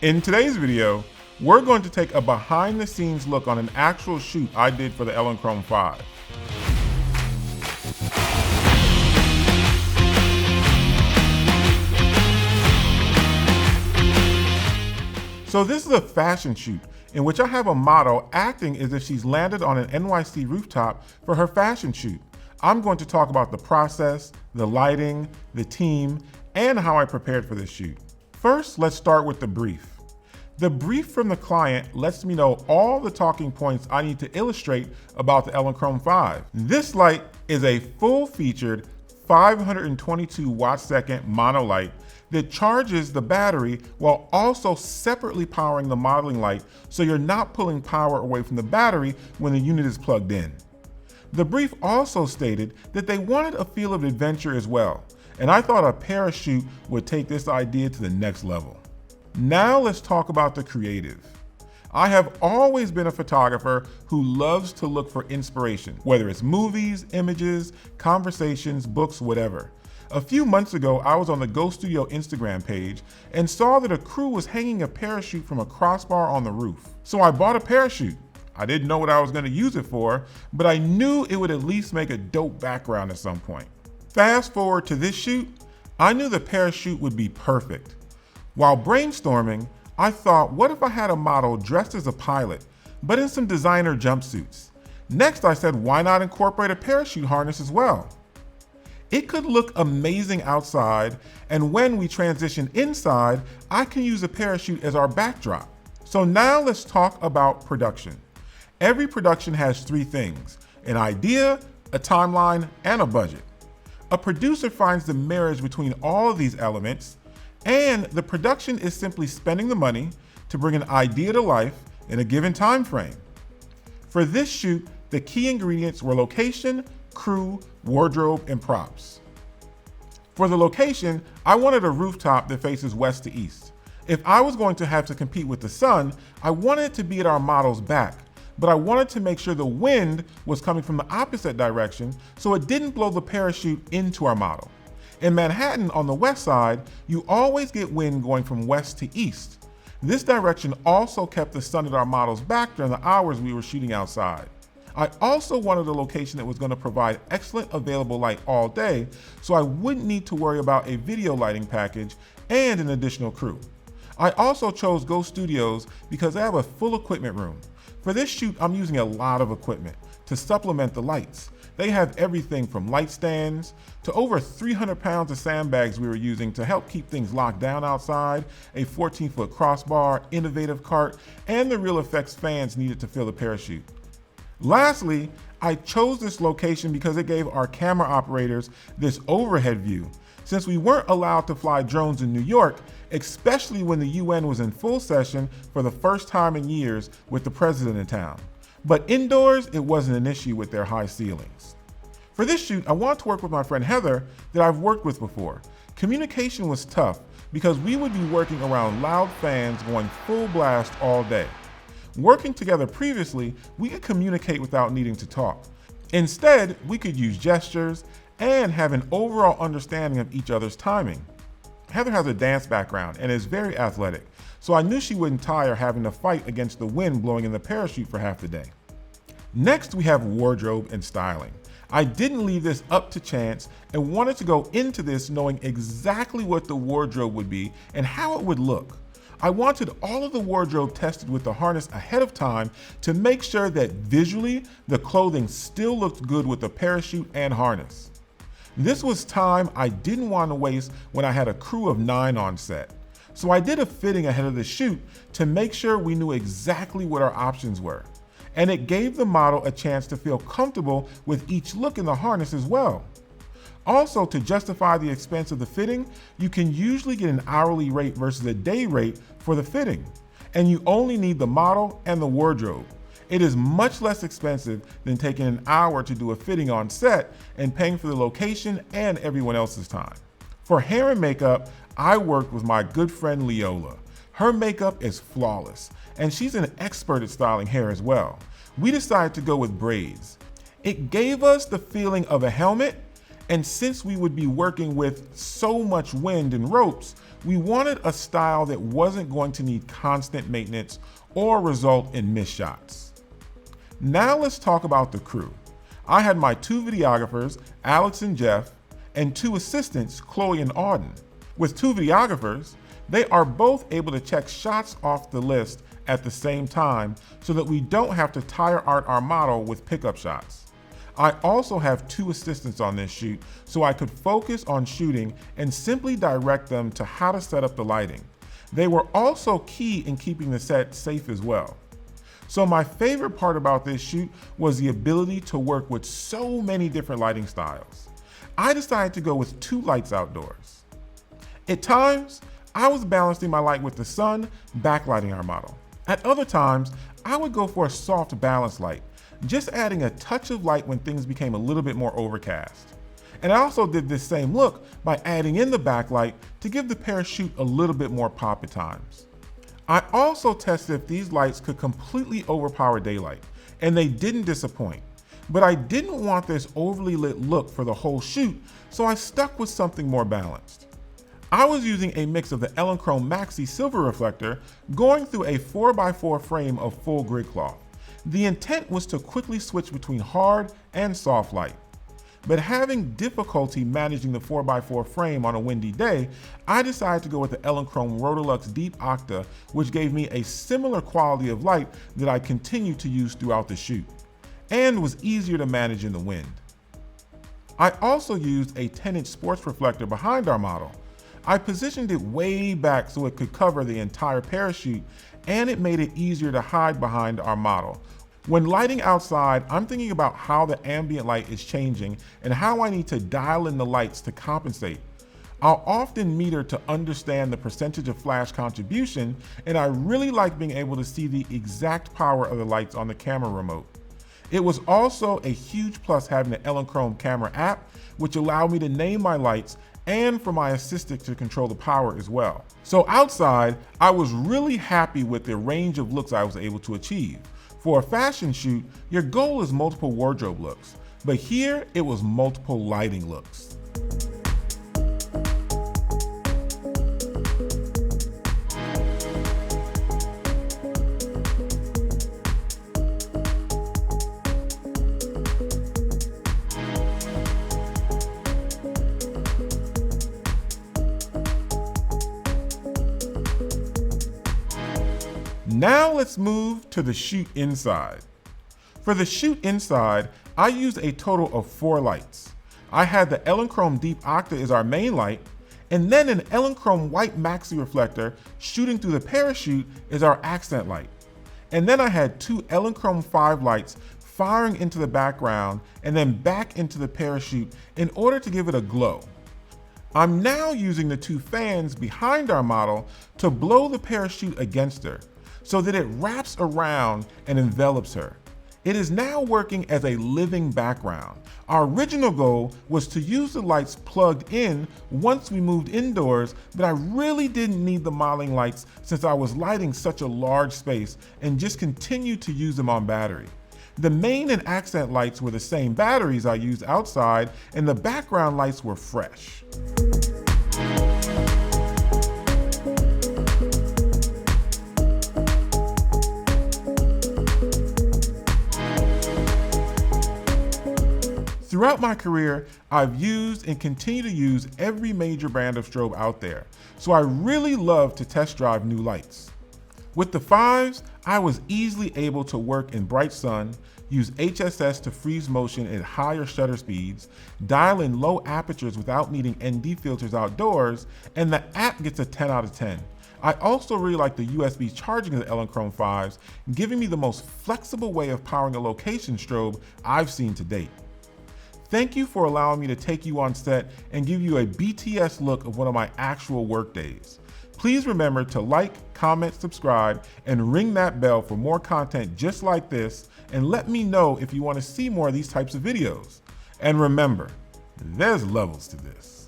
In today's video, we're going to take a behind the scenes look on an actual shoot I did for the Elinchrom 5. So this is a fashion shoot in which I have a model acting as if she's landed on an NYC rooftop for her fashion shoot. I'm going to talk about the process, the lighting, the team, and how I prepared for this shoot. First, let's start with the brief. The brief from the client lets me know all the talking points I need to illustrate about the Elinchrom 5. This light is a full-featured 522 watt-second monolight that charges the battery while also separately powering the modeling light, so you're not pulling power away from the battery when the unit is plugged in. The brief also stated that they wanted a feel of adventure as well, and I thought a parachute would take this idea to the next level. Now let's talk about the creative. I have always been a photographer who loves to look for inspiration, whether it's movies, images, conversations, books, whatever. A few months ago, I was on the Go Studio Instagram page and saw that a crew was hanging a parachute from a crossbar on the roof. So I bought a parachute. I didn't know what I was going to use it for, but I knew it would at least make a dope background at some point. Fast forward to this shoot, I knew the parachute would be perfect. While brainstorming, I thought, what if I had a model dressed as a pilot, but in some designer jumpsuits? Next, I said, why not incorporate a parachute harness as well? It could look amazing outside, and when we transition inside, I can use a parachute as our backdrop. So now let's talk about production. Every production has three things: an idea, a timeline, and a budget. A producer finds the marriage between all of these elements, and the production is simply spending the money to bring an idea to life in a given time frame. For this shoot, the key ingredients were location, crew, wardrobe, and props. For the location, I wanted a rooftop that faces west to east. If I was going to have to compete with the sun, I wanted it to be at our model's back, but I wanted to make sure the wind was coming from the opposite direction so it didn't blow the parachute into our model. In Manhattan on the west side, you always get wind going from west to east. This direction also kept the sun at our model's back during the hours we were shooting outside. I also wanted a location that was going to provide excellent available light all day, so I wouldn't need to worry about a video lighting package and an additional crew. I also chose Go Studios because they have a full equipment room. For this shoot, I'm using a lot of equipment to supplement the lights. They have everything from light stands to over 300 pounds of sandbags we were using to help keep things locked down outside, a 14-foot crossbar, Inovativ cart, and the real effects fans needed to fill the parachute. Lastly, I chose this location because it gave our camera operators this overhead view, since we weren't allowed to fly drones in New York, especially when the UN was in full session for the first time in years with the president in town. But indoors, it wasn't an issue with their high ceilings. For this shoot, I wanted to work with my friend Heather that I've worked with before. Communication was tough because we would be working around loud fans going full blast all day. Working together previously, we could communicate without needing to talk. Instead, we could use gestures and have an overall understanding of each other's timing. Heather has a dance background and is very athletic, so I knew she wouldn't tire having to fight against the wind blowing in the parachute for half the day. Next, we have wardrobe and styling. I didn't leave this up to chance and wanted to go into this knowing exactly what the wardrobe would be and how it would look. I wanted all of the wardrobe tested with the harness ahead of time to make sure that visually the clothing still looked good with the parachute and harness. This was time I didn't want to waste when I had a crew of 9 on set. So I did a fitting ahead of the shoot to make sure we knew exactly what our options were. And it gave the model a chance to feel comfortable with each look in the harness as well. Also, to justify the expense of the fitting, you can usually get an hourly rate versus a day rate for the fitting, and you only need the model and the wardrobe. It is much less expensive than taking an hour to do a fitting on set and paying for the location and everyone else's time. For hair and makeup, I worked with my good friend Leola. Her makeup is flawless, and she's an expert at styling hair as well. We decided to go with braids. It gave us the feeling of a helmet, And since we would be working with so much wind and ropes, we wanted a style that wasn't going to need constant maintenance or result in missed shots. Now let's talk about the crew. I had my 2 videographers, Alex and Jeff, and 2 assistants, Chloe and Auden. With 2 videographers, they are both able to check shots off the list at the same time so that we don't have to tire art our model with pickup shots. I also have 2 assistants on this shoot so I could focus on shooting and simply direct them to how to set up the lighting. They were also key in keeping the set safe as well. So my favorite part about this shoot was the ability to work with so many different lighting styles. I decided to go with 2 lights outdoors. At times, I was balancing my light with the sun, backlighting our model. At other times, I would go for a soft balance light, just adding a touch of light when things became a little bit more overcast. And I also did this same look by adding in the backlight to give the parachute a little bit more pop at times. I also tested if these lights could completely overpower daylight, and they didn't disappoint. But I didn't want this overly lit look for the whole shoot, so I stuck with something more balanced. I was using a mix of the Elinchrom Maxi silver reflector going through a 4x4 frame of full grid cloth. The intent was to quickly switch between hard and soft light. But having difficulty managing the 4x4 frame on a windy day, I decided to go with the Elinchrom Rotalux Deep Octa, which gave me a similar quality of light that I continued to use throughout the shoot, and was easier to manage in the wind. I also used a 10-inch sports reflector behind our model. I positioned it way back so it could cover the entire parachute, and it made it easier to hide behind our model. When lighting outside, I'm thinking about how the ambient light is changing and how I need to dial in the lights to compensate. I'll often meter to understand the percentage of flash contribution, and I really like being able to see the exact power of the lights on the camera remote. It was also a huge plus having the Elinchrom camera app, which allowed me to name my lights and for my assistant to control the power as well. So outside, I was really happy with the range of looks I was able to achieve. For a fashion shoot, your goal is multiple wardrobe looks, but here it was multiple lighting looks. Now let's move to the shoot inside. For the shoot inside, I used a total of 4 lights. I had the Elinchrom Deep Octa as our main light, and then an Elinchrom White Maxi reflector shooting through the parachute as our accent light. And then I had 2 Elinchrom 5 lights firing into the background and then back into the parachute in order to give it a glow. I'm now using the 2 fans behind our model to blow the parachute against her, so that it wraps around and envelops her. It is now working as a living background. Our original goal was to use the lights plugged in once we moved indoors, but I really didn't need the modeling lights since I was lighting such a large space and just continued to use them on battery. The main and accent lights were the same batteries I used outside, and the background lights were fresh. Throughout my career, I've used and continue to use every major brand of strobe out there, so I really love to test drive new lights. With the 5s, I was easily able to work in bright sun, use HSS to freeze motion at higher shutter speeds, dial in low apertures without needing ND filters outdoors, and the app gets a 10 out of 10. I also really like the USB charging of the Elinchrom 5s, giving me the most flexible way of powering a location strobe I've seen to date. Thank you for allowing me to take you on set and give you a BTS look of one of my actual work days. Please remember to like, comment, subscribe, and ring that bell for more content just like this, and let me know if you want to see more of these types of videos. And remember, there's levels to this.